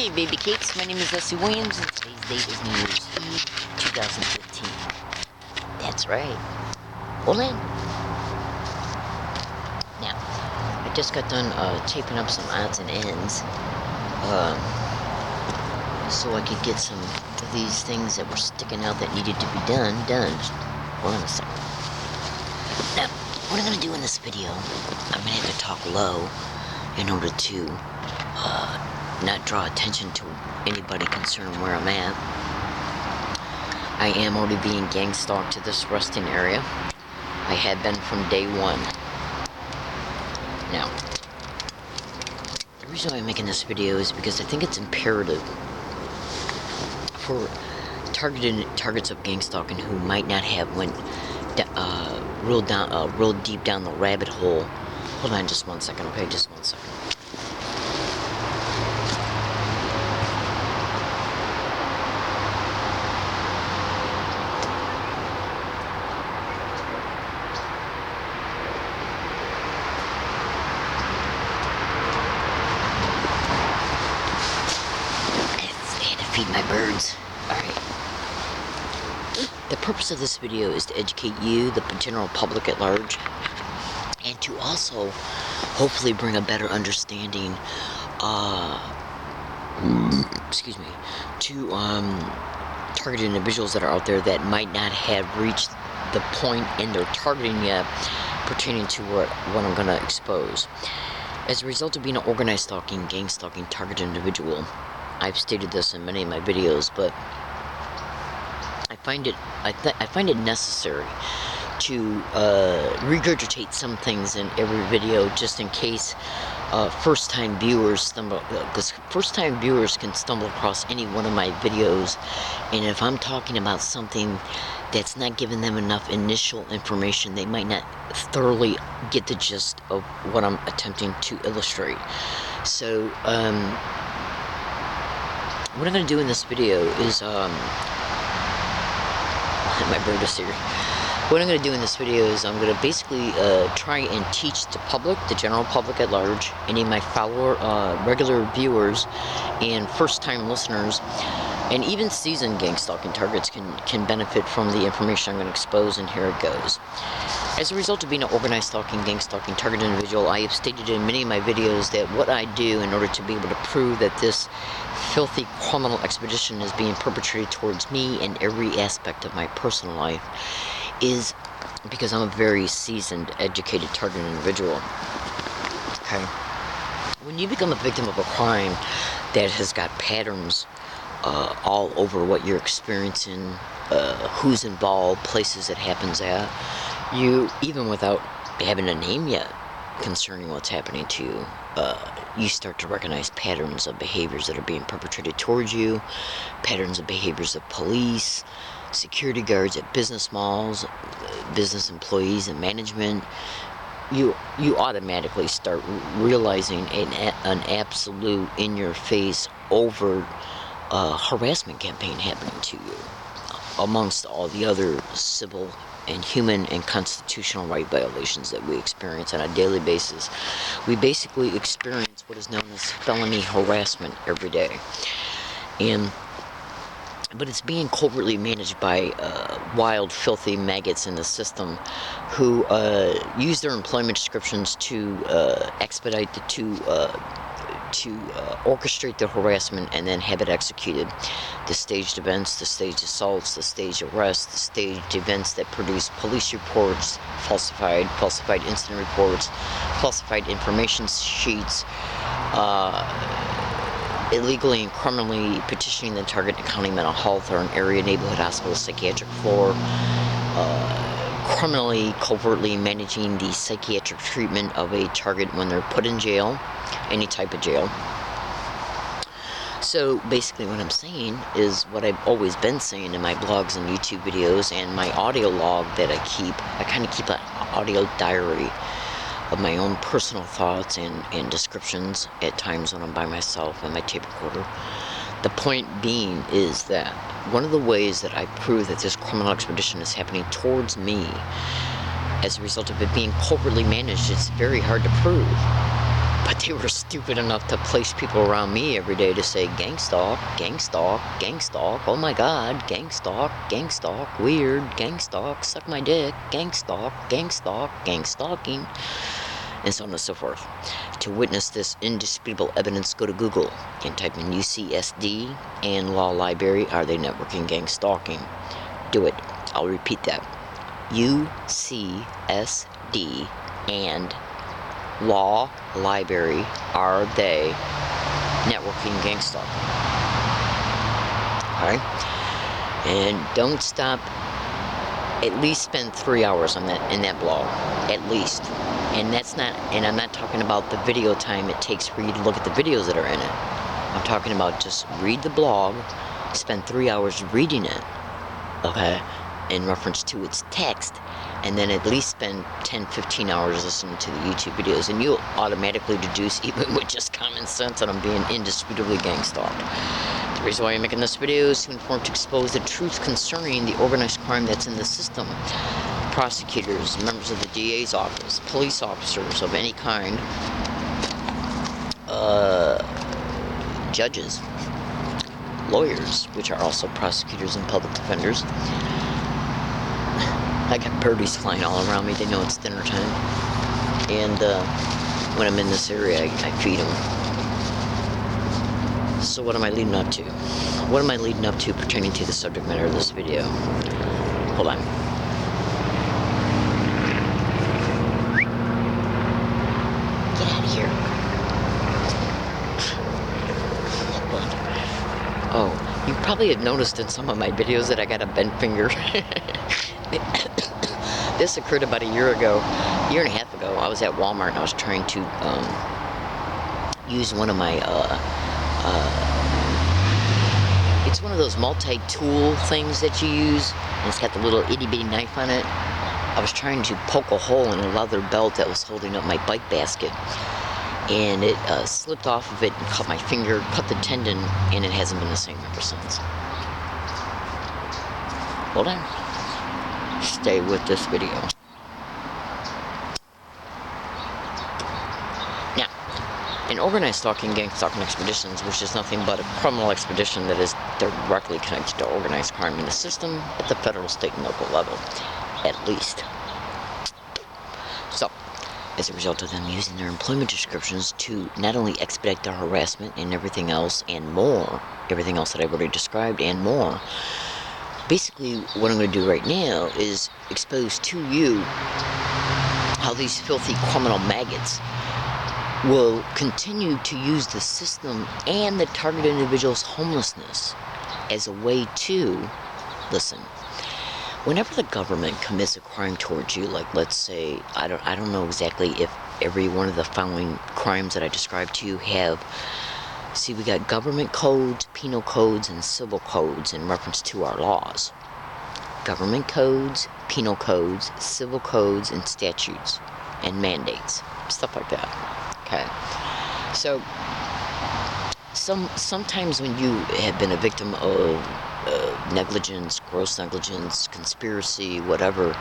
Hey baby cakes, my name is Leslie Williams and today's date is New Year's Eve 2015. That's right. Hold in. Now, I just got done taping up some odds and ends so I could get some of these things that were sticking out that needed to be done. Hold on a second. Now, what I'm going to do in this video, I'm going to have to talk low in order to not draw attention to anybody concerning where I'm at. I am already being gang stalked to this resting area. I had been from day one. Now, the reason why I'm making this video is because I think it's imperative for targets of gang stalking who might not have went real deep down the rabbit hole. Hold on just 1 second, okay? Just 1 second. Feed my birds. Alright. The purpose of this video is to educate you, the general public at large, and to also hopefully bring a better understanding to targeted individuals that are out there that might not have reached the point in their targeting yet pertaining to what I'm going to expose. As a result of being an organized stalking, gang stalking, targeted individual, I've stated this in many of my videos, but I find it necessary to regurgitate some things in every video, just in case first-time viewers because first-time viewers can stumble across any one of my videos, and if I'm talking about something that's not giving them enough initial information, they might not thoroughly get the gist of what I'm attempting to illustrate. So, what I'm going to do in this video is, my bird is here. What I'm going to do in this video is I'm going to basically try and teach the public, the general public at large, any of my regular viewers and first-time listeners, and even seasoned gang stalking targets can benefit from the information I'm going to expose, and here it goes. As a result of being an organized stalking, gang stalking, targeted individual, I have stated in many of my videos that what I do in order to be able to prove that this filthy criminal expedition is being perpetrated towards me and every aspect of my personal life is because I'm a very seasoned, educated, targeted individual. Okay? When you become a victim of a crime that has got patterns all over what you're experiencing, who's involved, places it happens at, you, even without having a name yet concerning what's happening to you, you start to recognize patterns of behaviors that are being perpetrated towards you, patterns of behaviors of police, security guards at business malls, business employees and management. You automatically start realizing an absolute in-your-face, overt harassment campaign happening to you, amongst all the other civil and human and constitutional right violations that we experience on a daily basis. We basically experience what is known as felony harassment every day. But it's being covertly managed by wild, filthy maggots in the system who use their employment descriptions to expedite to orchestrate the harassment and then have it executed. The staged events, the staged assaults, the staged arrests, the staged events that produce police reports, falsified incident reports, falsified information sheets, illegally and criminally petitioning the target in county mental health or an area neighborhood hospital psychiatric floor, criminally, covertly managing the psychiatric treatment of a target when they're put in jail, any type of jail. So basically what I'm saying is what I've always been saying in my blogs and YouTube videos and my audio log that I keep. I kind of keep an audio diary of my own personal thoughts and descriptions at times when I'm by myself and my tape recorder. The point being is that one of the ways that I prove that this criminal expedition is happening towards me as a result of it being corporately managed, it's very hard to prove. But they were stupid enough to place people around me every day to say gang stalk, gang stalk, gang stalk, oh my god, gang stalk, weird, gang stalk, suck my dick, gang stalk, gang stalking, and so on and so forth. To witness this indisputable evidence, go to Google and type in UCSD and Law Library, are they networking gang stalking? Do it. I'll repeat that. UCSD and Law Library, are they networking gang stalking? Alright? And don't stop. At least spend 3 hours on that, in that blog. At least. And that's not, and I'm not talking about the video time it takes for you to look at the videos that are in it. I'm talking about just read the blog, spend 3 hours reading it, okay, in reference to its text, and then at least spend 10-15 hours listening to the YouTube videos, and you'll automatically deduce, even with just common sense, that I'm being indisputably gang stalked. The reason why I'm making this video is to inform, to expose the truth concerning the organized crime that's in the system. Prosecutors, members of the DA's office, police officers of any kind, judges, lawyers, which are also prosecutors and public defenders. I got birdies flying all around me. They know it's dinner time. And when I'm in this area, I feed them. So what am I leading up to? What am I leading up to pertaining to the subject matter of this video? Hold on. Get out of here. Oh, you probably have noticed in some of my videos that I got a bent finger. This occurred about a year and a half ago. I was at Walmart and I was trying to use one of my it's one of those multi-tool things that you use, and it's got the little itty-bitty knife on it. I was trying to poke a hole in a leather belt that was holding up my bike basket, and it slipped off of it and cut my finger, cut the tendon, and it hasn't been the same ever since. Hold on. Stay with this video. Now, an organized stalking, gang stalking expeditions, which is nothing but a criminal expedition that is directly connected to organized crime in the system at the federal, state, and local level, at least. So, as a result of them using their employment descriptions to not only expedite their harassment and everything else and more, everything else that I've already described and more, basically what I'm going to do right now is expose to you how these filthy criminal maggots will continue to use the system and the target individual's homelessness as a way to, listen, whenever the government commits a crime towards you, like let's say, I don't know exactly if every one of the following crimes that I described to you have, see, we got government codes, penal codes, and civil codes in reference to our laws. Government codes, penal codes, civil codes, and statutes, and mandates, stuff like that. Okay, so sometimes when you have been a victim of negligence, gross negligence, conspiracy, whatever,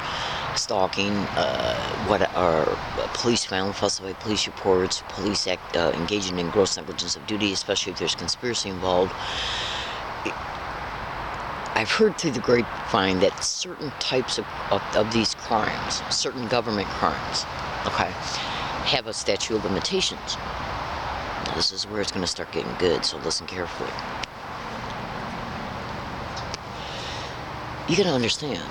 stalking, police violence, falsified police reports, police act engaging in gross negligence of duty, especially if there's conspiracy involved. I've heard through the grapevine that certain types of these crimes, certain government crimes, okay, have a statute of limitations. Now, this is where it's going to start getting good, so listen carefully. You got to understand,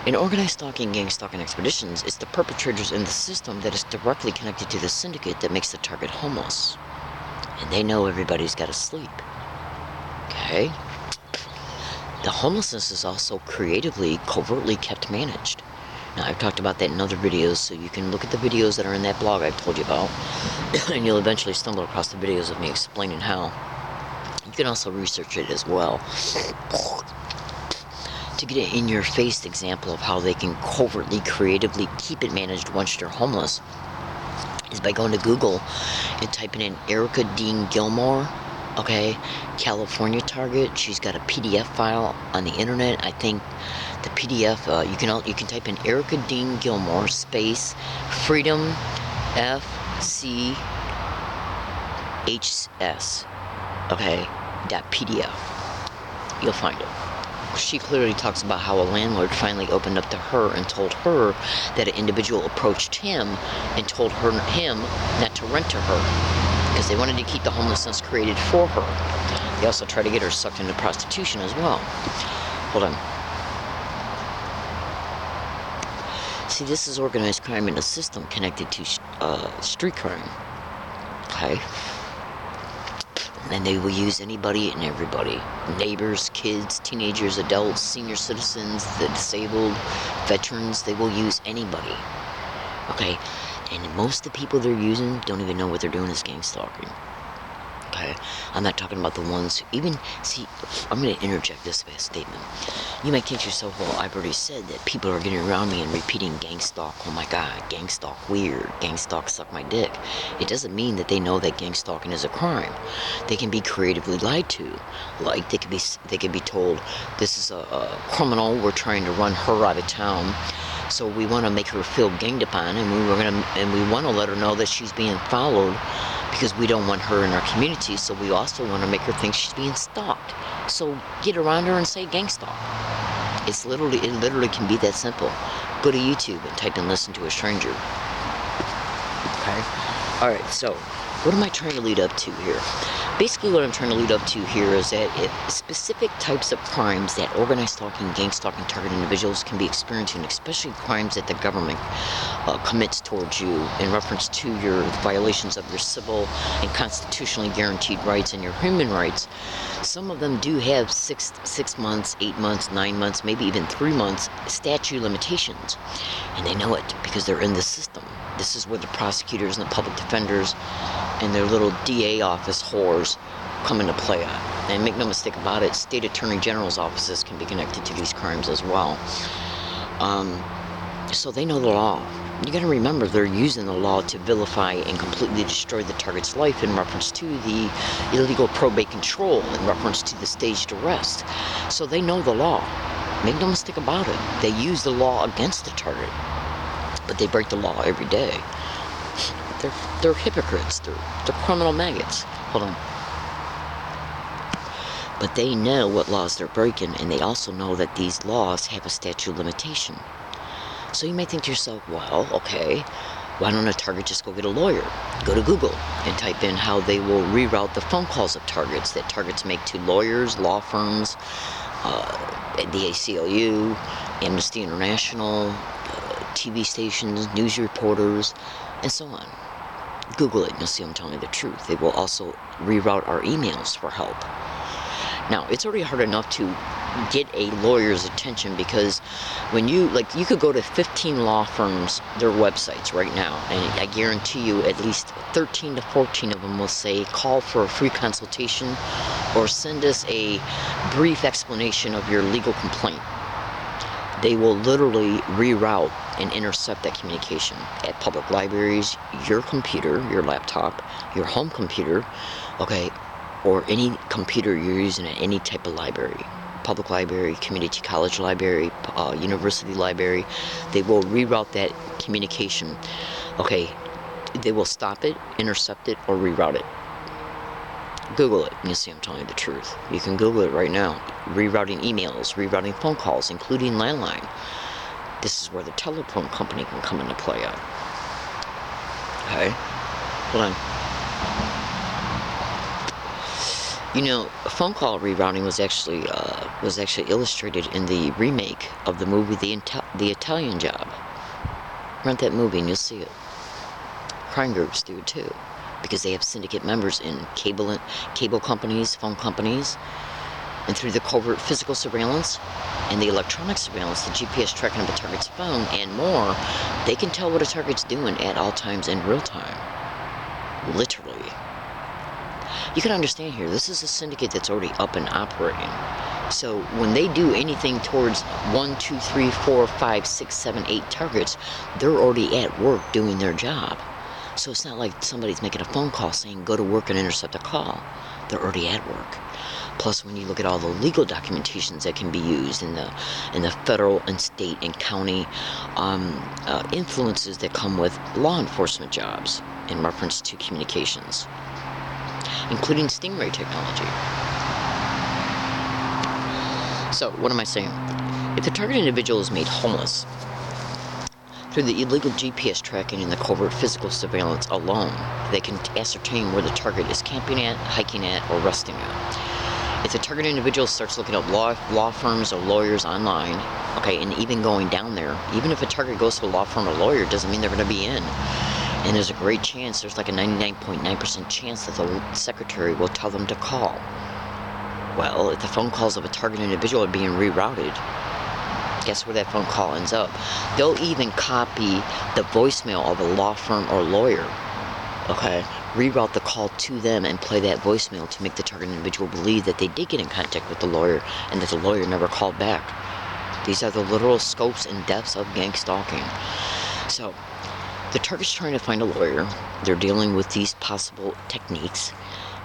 in organized stalking, gang stalking expeditions, it's the perpetrators in the system that is directly connected to the syndicate that makes the target homeless. And they know everybody's got to sleep. Okay? The homelessness is also creatively, covertly kept managed. Now, I've talked about that in other videos, so you can look at the videos that are in that blog I've told you about, and you'll eventually stumble across the videos of me explaining how. You can also research it as well to get an in-your-face example of how they can covertly, creatively keep it managed once you're homeless is by going to Google and typing in Erica Dean Gilmore, okay, California target. She's got a PDF file on the internet. I think the PDF, you can type in Erica Dean Gilmore space Freedom FC HS, okay, .pdf. You'll find it. She clearly talks about how a landlord finally opened up to her and told her that an individual approached him and told him not to rent to her because they wanted to keep the homelessness created for her. They also tried to get her sucked into prostitution as well. Hold on. See, this is organized crime in a system connected to street crime. Okay? And they will use anybody and everybody. Neighbors, kids, teenagers, adults, senior citizens, the disabled, veterans. They will use anybody. Okay? And most of the people they're using don't even know what they're doing is gang stalking. Okay? I'm not talking about the ones, even, see, I'm going to interject this by a statement. You might think to yourself, well, I've already said that people are getting around me and repeating gang stalk, oh my god, gang stalk weird, gang stalk suck my dick. It doesn't mean that they know that gang stalking is a crime. They can be creatively lied to. Like, they could be told, this is a criminal, we're trying to run her out of town. So we want to make her feel ganged upon, and we want to let her know that she's being followed because we don't want her in our community. So we also want to make her think she's being stalked. So get around her and say gang stalk. It literally can be that simple. Go to YouTube and type in "listen to a stranger." Okay. All right. So what am I trying to lead up to here? Basically, what I'm trying to lead up to here is that specific types of crimes that organized stalking, gang stalking, target individuals can be experiencing, especially crimes that the government commits towards you in reference to your violations of your civil and constitutionally guaranteed rights and your human rights. Some of them do have 6 months, 8 months, 9 months, maybe even 3 months statute limitations. And they know it because they're in the system. This is where the prosecutors and the public defenders and their little DA office whores come into play at. And make no mistake about it, state attorney general's offices can be connected to these crimes as well. So they know the law. You gotta remember, they're using the law to vilify and completely destroy the target's life in reference to the illegal probate control, in reference to the staged arrest. So they know the law. Make no mistake about it. They use the law against the target. But they break the law every day. They're hypocrites. They're criminal maggots. Hold on. But they know what laws they're breaking, and they also know that these laws have a statute of limitation. So you may think to yourself, well, okay, why don't a target just go get a lawyer? Go to Google and type in how they will reroute the phone calls of targets that targets make to lawyers, law firms, the ACLU, Amnesty International, TV stations, news reporters, and so on. Google it and you'll see I'm telling you the truth. They will also reroute our emails for help. Now, it's already hard enough to get a lawyer's attention because when you could go to 15 law firms, their websites right now, and I guarantee you at least 13 to 14 of them will say call for a free consultation or send us a brief explanation of your legal complaint. They will literally reroute and intercept that communication at public libraries, your computer, your laptop, your home computer, okay, or any computer you're using at any type of library. Public library, community college library, university library. They will reroute that communication. Okay, they will stop it, intercept it, or reroute it. Google it, and you'll see I'm telling you the truth. You can Google it right now. Rerouting emails, rerouting phone calls, including landline. This is where the telephone company can come into play at. Okay? Hold on. You know, phone call rerouting was actually illustrated in the remake of the movie The Italian Job. Rent that movie and you'll see it. Crime groups do it too, because they have syndicate members in cable companies, phone companies, and through the covert physical surveillance and the electronic surveillance, the GPS tracking of a target's phone, and more, they can tell what a target's doing at all times in real time. Literally. You can understand here, this is a syndicate that's already up and operating. So when they do anything towards 1, 2, 3, 4, 5, 6, 7, 8 targets, they're already at work doing their job. So it's not like somebody's making a phone call saying go to work and intercept a call. They're already at work. Plus, when you look at all the legal documentations that can be used in the federal and state and county influences that come with law enforcement jobs in reference to communications. including Stingray technology. So, what am I saying? If the target individual is made homeless through the illegal GPS tracking and the covert physical surveillance alone, they can ascertain where the target is camping at, hiking at, or resting at. If the target individual starts looking up law firms or lawyers online, okay, and even going down there, even if a target goes to a law firm or lawyer, it doesn't mean they're going to be in. And there's a great chance, there's like a 99.9% chance that the secretary will tell them to call. Well, if the phone calls of a target individual are being rerouted, guess where that phone call ends up? They'll even copy the voicemail of a law firm or lawyer, okay? Reroute the call to them and play that voicemail to make the target individual believe that they did get in contact with the lawyer and that the lawyer never called back. These are the literal scopes and depths of gang stalking. So, the target's trying to find a lawyer. They're dealing with these possible techniques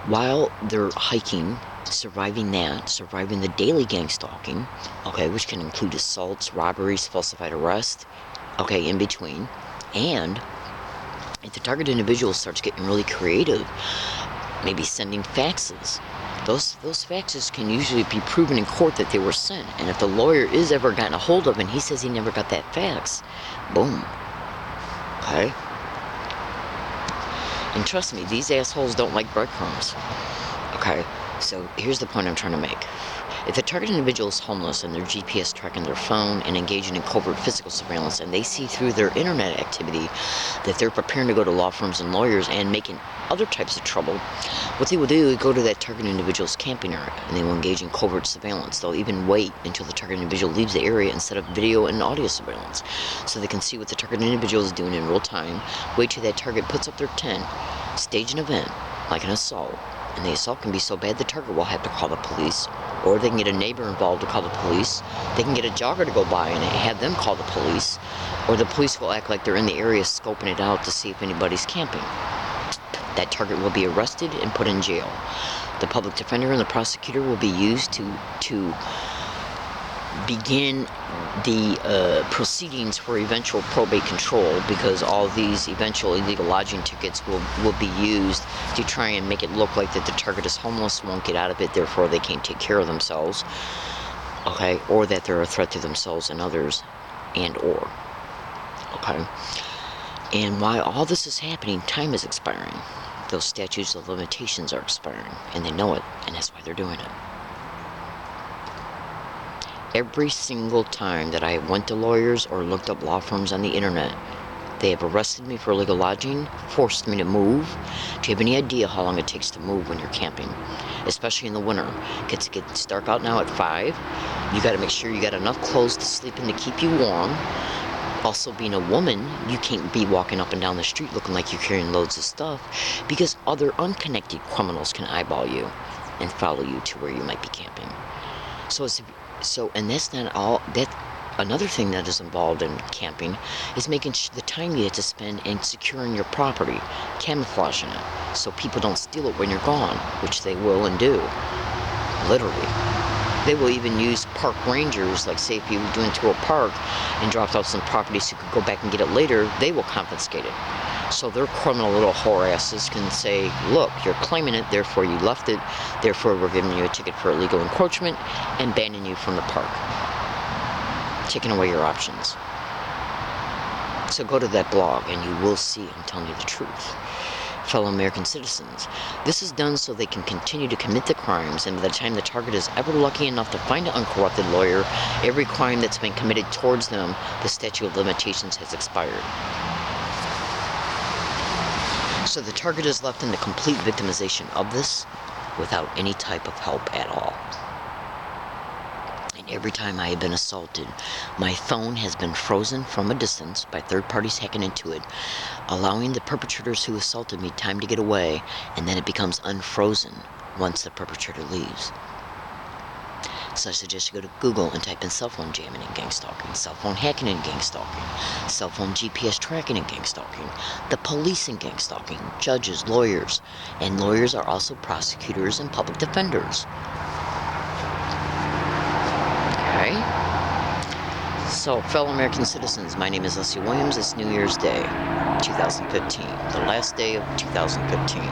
while they're hiking, surviving the daily gang stalking, okay, which can include assaults, robberies, falsified arrest, okay, in between. And if the target individual starts getting really creative, maybe sending faxes, those faxes can usually be proven in court that they were sent. And if the lawyer is ever gotten a hold of and he says he never got that fax, boom. Okay? And trust me, these assholes don't like breadcrumbs. Okay? So here's the point I'm trying to make. If the target individual is homeless and they're GPS tracking their phone and engaging in covert physical surveillance, and they see through their internet activity that they're preparing to go to law firms and lawyers and making other types of trouble, what they will do is go to that target individual's camping area and they will engage in covert surveillance. They'll even wait until the target individual leaves the area and set up video and audio surveillance so they can see what the target individual is doing in real time, wait till that target puts up their tent, stage an event like an assault. And the assault can be so bad the target will have to call the police, or they can get a neighbor involved to call the police. They can get a jogger to go by and have them call the police, or the police will act like they're in the area scoping it out to see if anybody's camping. That target will be arrested and put in jail. The public defender and the prosecutor will be used to begin the proceedings for eventual probate control, because all these eventual illegal lodging tickets will be used to try and make it look like that the target is homeless, won't get out of it, therefore they can't take care of themselves, okay, or that they're a threat to themselves and others, okay. And while all this is happening, time is expiring. Those statutes of limitations are expiring, and they know it, and that's why they're doing it. Every single time that I went to lawyers or looked up law firms on the internet, they have arrested me for illegal lodging, forced me to move. Do you have any idea how long it takes to move when you're camping? Especially in the winter. It gets dark out now at 5. You got to make sure you got enough clothes to sleep in to keep you warm. Also, being a woman, you can't be walking up and down the street looking like you're carrying loads of stuff, because other unconnected criminals can eyeball you and follow you to where you might be camping. And that's not all. Another thing that is involved in camping is making the time you have to spend in securing your property, camouflaging it, so people don't steal it when you're gone, which they will and do. Literally. They will even use park rangers, like say if you went into a park and dropped off some property so you could go back and get it later, they will confiscate it. So their criminal little whore asses can say, look, you're claiming it, therefore you left it, therefore we're giving you a ticket for illegal encroachment and banning you from the park. Taking away your options. So go to that blog and you will see I'm telling you the truth. Fellow American citizens, this is done so they can continue to commit the crimes, and by the time the target is ever lucky enough to find an uncorrupted lawyer, every crime that's been committed towards them, the statute of limitations has expired. So the target is left in the complete victimization of this without any type of help at all. And every time I have been assaulted, my phone has been frozen from a distance by third parties hacking into it, allowing the perpetrators who assaulted me time to get away, and then it becomes unfrozen once the perpetrator leaves. So I suggest you go to Google and type in cell phone jamming and gang stalking, cell phone hacking and gang stalking, cell phone GPS tracking and gang stalking, the police and gang stalking, judges, lawyers, and lawyers are also prosecutors and public defenders. Okay? So, fellow American citizens, my name is Leslie Williams. It's New Year's Day, 2015, the last day of 2015.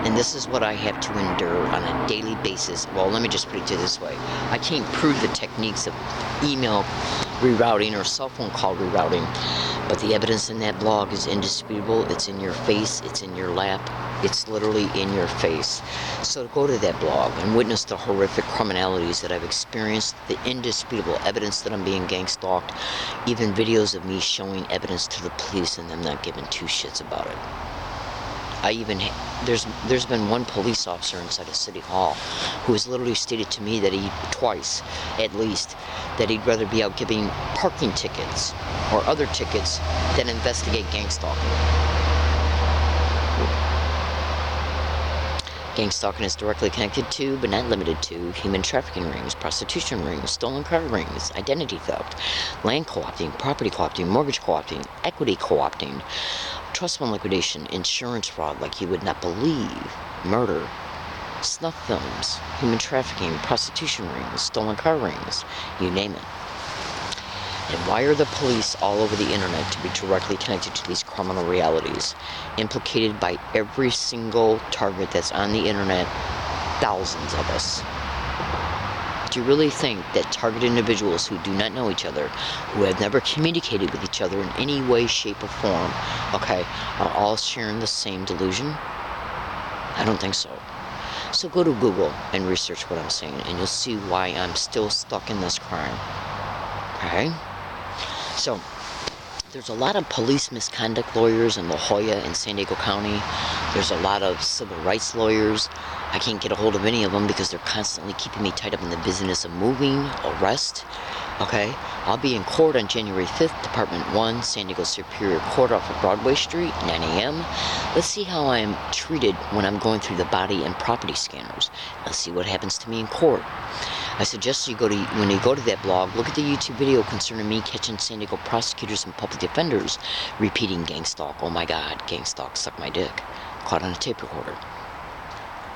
And this is what I have to endure on a daily basis. Well, let me just put it this way. I can't prove the techniques of email rerouting or cell phone call rerouting, but the evidence in that blog is indisputable. It's in your face. It's in your lap. It's literally in your face. So go to that blog and witness the horrific criminalities that I've experienced, the indisputable evidence that I'm being gang stalked, even videos of me showing evidence to the police and them not giving two shits about it. There's been one police officer inside of City Hall who has literally stated to me that twice at least, that he'd rather be out giving parking tickets or other tickets than investigate gang stalking. Gang stalking is directly connected to, but not limited to, human trafficking rings, prostitution rings, stolen car rings, identity theft, land co-opting, property co-opting, mortgage co-opting, equity co-opting, trust fund liquidation, insurance fraud like you would not believe, murder, snuff films, human trafficking, prostitution rings, stolen car rings, you name it. And why are the police all over the internet to be directly connected to these criminal realities, implicated by every single target that's on the internet, thousands of us? Do you really think that target individuals who do not know each other, who have never communicated with each other in any way, shape, or form, okay, are all sharing the same delusion? I don't think so. So go to Google and research what I'm saying, and you'll see why I'm still stuck in this crime. Okay? So, there's a lot of police misconduct lawyers in La Jolla and San Diego County. There's a lot of civil rights lawyers. I can't get a hold of any of them because they're constantly keeping me tied up in the business of moving, arrest. Okay? I'll be in court on January 5th, Department 1, San Diego Superior Court off of Broadway Street, 9 a.m. Let's see how I am treated when I'm going through the body and property scanners. Let's see what happens to me in court. I suggest when you go to that blog, look at the YouTube video concerning me catching San Diego prosecutors and public defenders repeating gang stalk. Oh my God, gang stalk, suck my dick. Caught on a tape recorder.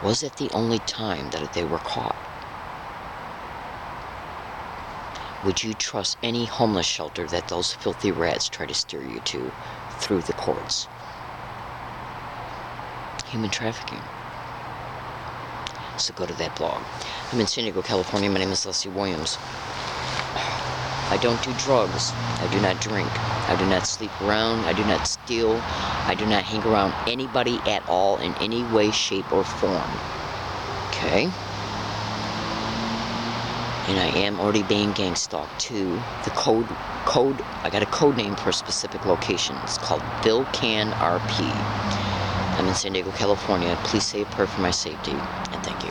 Was it the only time that they were caught? Would you trust any homeless shelter that those filthy rats try to steer you to through the courts? Human trafficking. So go to that blog. I'm in San Diego, California. My name is Leslie Williams. I don't do drugs. I do not drink. I do not sleep around. I do not steal. I do not hang around anybody at all in any way, shape, or form. Okay? And I am already being gang stalked too. The code, I got a code name for a specific location. It's called Bill Can RP. I'm in San Diego, California. Please say a prayer for my safety, and thank you.